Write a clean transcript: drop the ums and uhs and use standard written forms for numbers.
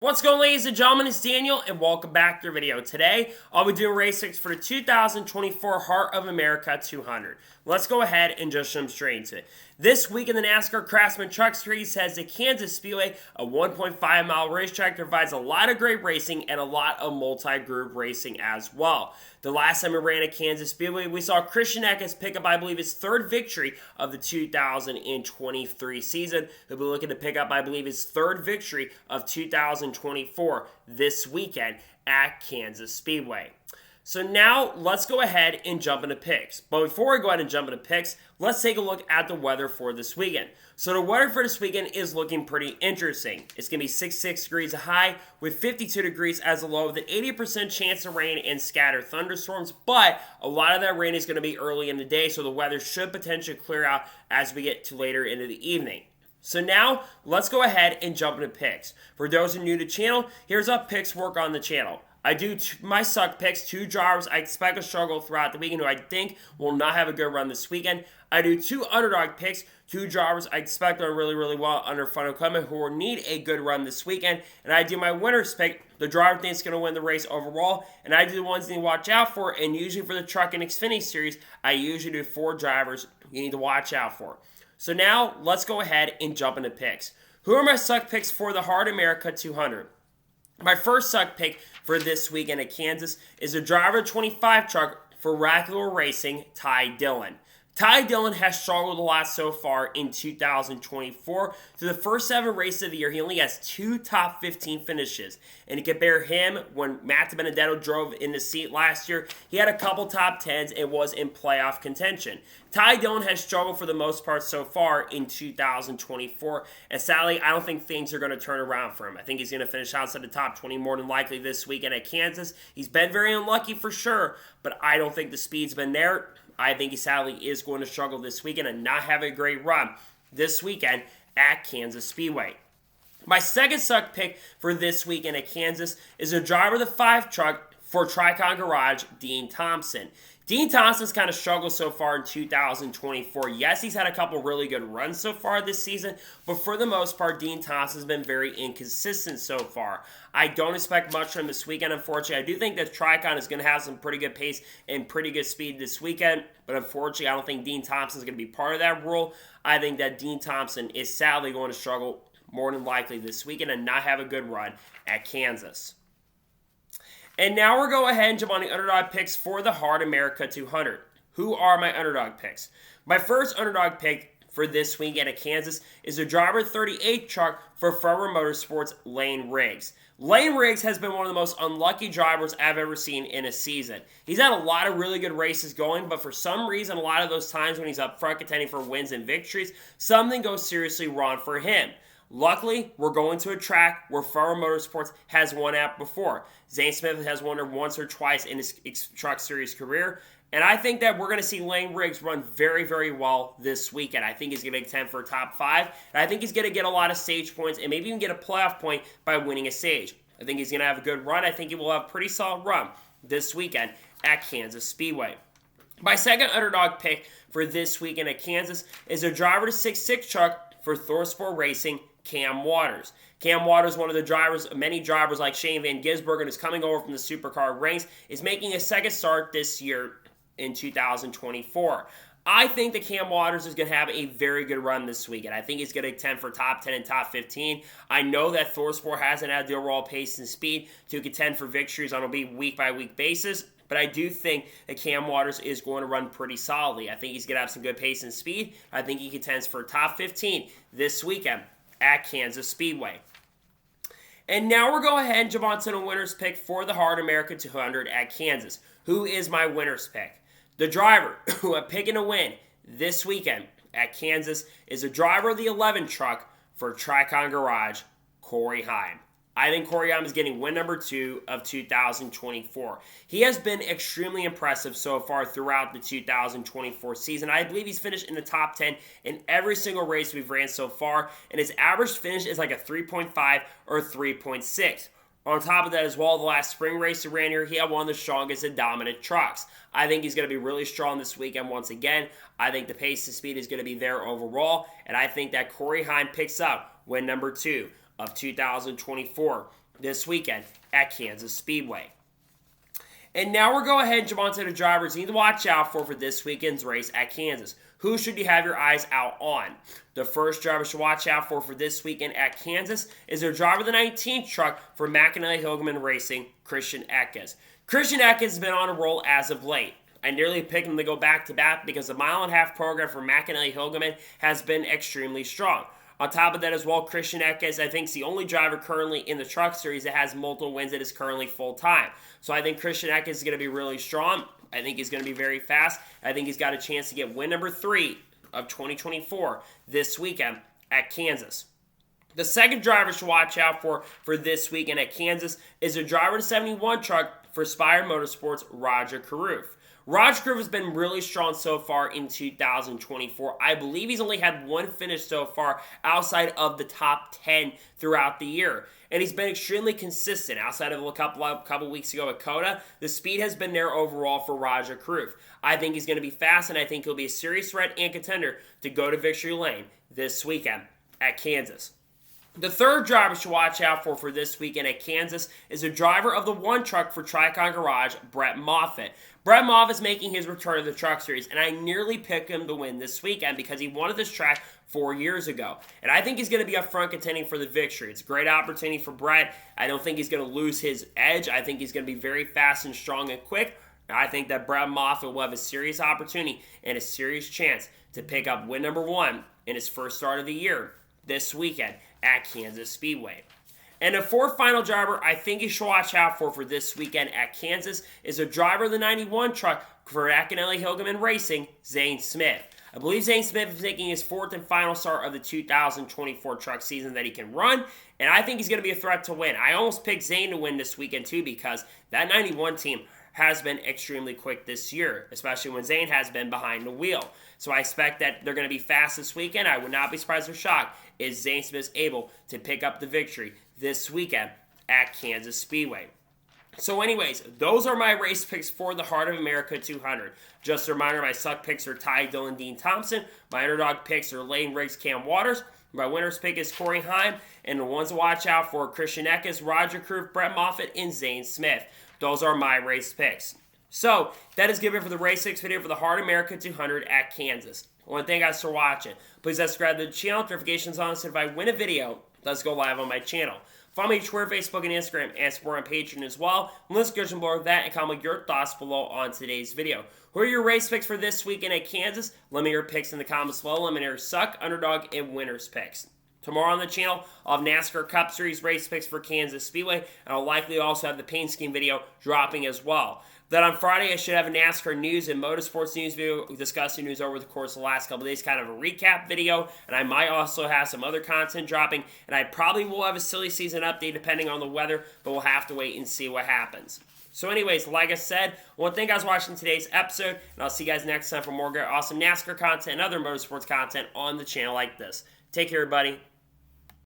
What's going on, ladies and gentlemen? It's Daniel, and welcome back to your video. Today, I'll be doing race 6 for the 2024 Heart of America 200. Let's go ahead and just jump straight into it. This week in the NASCAR Craftsman Truck Series has the Kansas Speedway, a 1.5-mile racetrack that provides a lot of great racing and a lot of multi-group racing as well. The last time we ran at Kansas Speedway, we saw Christian Eckes pick up, I believe, his third victory of the 2023 season. He'll be looking to pick up, I believe, his third victory of 2024 this weekend at Kansas Speedway. So now, let's go ahead and jump into picks. But before we go ahead and jump into picks, let's take a look at the weather for this weekend. So the weather for this weekend is looking pretty interesting. It's going to be 66 degrees high with 52 degrees as a low with an 80% chance of rain and scattered thunderstorms. But a lot of that rain is going to be early in the day, so the weather should potentially clear out as we get to later into the evening. So now, let's go ahead and jump into picks. For those who are new to the channel, here's how picks work on the channel. I do my suck picks, 2 drivers I expect to struggle throughout the weekend who I think will not have a good run this weekend. I do 2 underdog picks, 2 drivers I expect to run really well under front equipment who will need a good run this weekend. And I do my winners pick, the driver I think is going to win the race overall. And I do the ones you need to watch out for. And usually for the Truck and Xfinity Series, I usually do 4 drivers you need to watch out for. So now, let's go ahead and jump into picks. Who are my suck picks for the Heart America 200? My first suck pick for this weekend at Kansas is the driver 25 truck for Regular Racing, Ty Dillon. Ty Dillon has struggled a lot so far in 2024. Through the first 7 races of the year, he only has 2 top 15 finishes. And to compare him, when Matt Benedetto drove in the seat last year, he had a couple top 10s and was in playoff contention. Ty Dillon has struggled for the most part so far in 2024. And sadly, I don't think things are going to turn around for him. I think he's going to finish outside the top 20 more than likely this weekend at Kansas. He's been very unlucky for sure, but I don't think the speed's been there. I think he sadly is going to struggle this weekend and not have a great run this weekend at Kansas Speedway. My second suck pick for this weekend at Kansas is a driver of the 5 truck for Tricon Garage, Dean Thompson. Dean Thompson's kind of struggled so far in 2024. Yes, he's had a couple really good runs so far this season, but for the most part, Dean Thompson's been very inconsistent so far. I don't expect much from him this weekend, unfortunately. I do think that Tricon is going to have some pretty good pace and pretty good speed this weekend, but unfortunately, I don't think Dean Thompson's going to be part of that rule. I think that Dean Thompson is sadly going to struggle more than likely this weekend and not have a good run at Kansas. And now we'll go ahead and jump on the underdog picks for the Heart America 200. Who are my underdog picks? My first underdog pick for this weekend at Kansas is the driver 38 truck for Forever Motorsports, Lane Riggs. Lane Riggs has been one of the most unlucky drivers I've ever seen in a season. He's had a lot of really good races going, but for some reason, a lot of those times when he's up front contending for wins and victories, something goes seriously wrong for him. Luckily, we're going to a track where Forever Motorsports has won at before. Zane Smith has won there once or twice in his Truck Series career. And I think that we're going to see Lane Riggs run very well this weekend. I think he's going to contend for a top 5. And I think he's going to get a lot of stage points and maybe even get a playoff point by winning a stage. I think he's going to have a good run. I think he will have a pretty solid run this weekend at Kansas Speedway. My second underdog pick for this weekend at Kansas is a driver to 6'6 truck for ThorSport Racing, Cam Waters. Cam Waters, one of the drivers, many drivers like Shane Van Gisbergen is coming over from the Supercar ranks, is making a second start this year in 2024. I think that Cam Waters is going to have a very good run this weekend. I think he's going to contend for top 10 and top 15. I know that ThorSport hasn't had the overall pace and speed to contend for victories on a week-by-week basis, but I do think that Cam Waters is going to run pretty solidly. I think he's going to have some good pace and speed. I think he contends for top 15 this weekend at Kansas Speedway. And now we're going ahead and jump on to the winner's pick for the Heart America 200 at Kansas. Who is my winner's pick? The driver who I'm picking to win this weekend at Kansas is the driver of the 11 truck for Tricon Garage, Cory Heim. I think Cory Heim is getting win number 2 of 2024. He has been extremely impressive so far throughout the 2024 season. I believe he's finished in the top 10 in every single race we've ran so far, and his average finish is like a 3.5 or 3.6. On top of that as well, the last spring race he ran here, he had one of the strongest and dominant trucks. I think he's going to be really strong this weekend once again. I think the pace and speed is going to be there overall, and I think that Cory Heim picks up win number 2 of 2024 this weekend at Kansas Speedway. And now we're going ahead and jump onto the drivers you need to watch out for this weekend's race at Kansas. Who should you have your eyes out on? The first driver to watch out for this weekend at Kansas is their driver of the 19th truck for McAnally-Hilgeman Racing, Christian Eckes. Christian Eckes has been on a roll as of late. I nearly picked him to go back-to-back because the mile-and-a-half program for McAnally-Hilgeman has been extremely strong. On top of that as well, Christian Eckes, I think, is the only driver currently in the Truck Series that has multiple wins that is currently full-time. So I think Christian Eckes is going to be really strong. I think he's going to be very fast. I think he's got a chance to get win number 3 of 2024 this weekend at Kansas. The second driver to watch out for this weekend at Kansas is a driver of the 71 truck for Spire Motorsports, Roger Karu. Roger Karu has been really strong so far in 2024. I believe he's only had one finish so far outside of the top 10 throughout the year. And he's been extremely consistent. Outside of a couple weeks ago at Coda, the speed has been there overall for Roger Karu. I think he's going to be fast, and I think he'll be a serious threat and contender to go to victory lane this weekend at Kansas. The third driver to watch out for this weekend at Kansas is a driver of the one truck for Tricon Garage, Brett Moffitt. Brett Moffitt is making his return to the Truck Series, and I nearly picked him to win this weekend because he wanted this track 4 years ago. And I think he's going to be up front contending for the victory. It's a great opportunity for Brett. I don't think he's going to lose his edge. I think he's going to be very fast and strong and quick. I think that Brett Moffitt will have a serious opportunity and a serious chance to pick up win number 1 in his first start of the year this weekend at Kansas Speedway. And the fourth final driver I think you should watch out for this weekend at Kansas is a driver of the 91 truck for McAnally-Hilgeman Racing, Zane Smith. I believe Zane Smith is making his fourth and final start of the 2024 truck season that he can run, and I think he's going to be a threat to win. I almost picked Zane to win this weekend too because that 91 team has been extremely quick this year, especially when Zane has been behind the wheel. So I expect that they're going to be fast this weekend. I would not be surprised or shocked if Zane Smith able to pick up the victory this weekend at Kansas Speedway. So anyways, those are my race picks for the Heart of America 200. Just a reminder, my suck picks are Ty Dillon, Dean Thompson. My underdog picks are Lane Riggs, Cam Waters. My winner's pick is Cory Heim. And the ones to watch out for Christian Eckes, Roger Karu, Brett Moffitt, and Zane Smith. Those are my race picks. So, that is good for the Race 6 video for the Heart of America 200 at Kansas. I want to thank you guys for watching. Please subscribe to the channel, notifications on, so if I win a video, let's go live on my channel. Follow me on Twitter, Facebook, and Instagram, and support on Patreon as well. Let's go below that and comment your thoughts below on today's video. Who are your race picks for this weekend at Kansas? Let me know your picks in the comments below. Let me know your suck, underdog, and winners picks. Tomorrow on the channel, I'll have NASCAR Cup Series race picks for Kansas Speedway, and I'll likely also have the paint scheme video dropping as well. Then on Friday, I should have a NASCAR news and motorsports news video discussing news over the course of the last couple of days, kind of a recap video, and I might also have some other content dropping, and I probably will have a silly season update depending on the weather, but we'll have to wait and see what happens. So anyways, like I said, I want to thank you guys for watching today's episode, and I'll see you guys next time for more awesome NASCAR content and other motorsports content on the channel like this. Take care, everybody.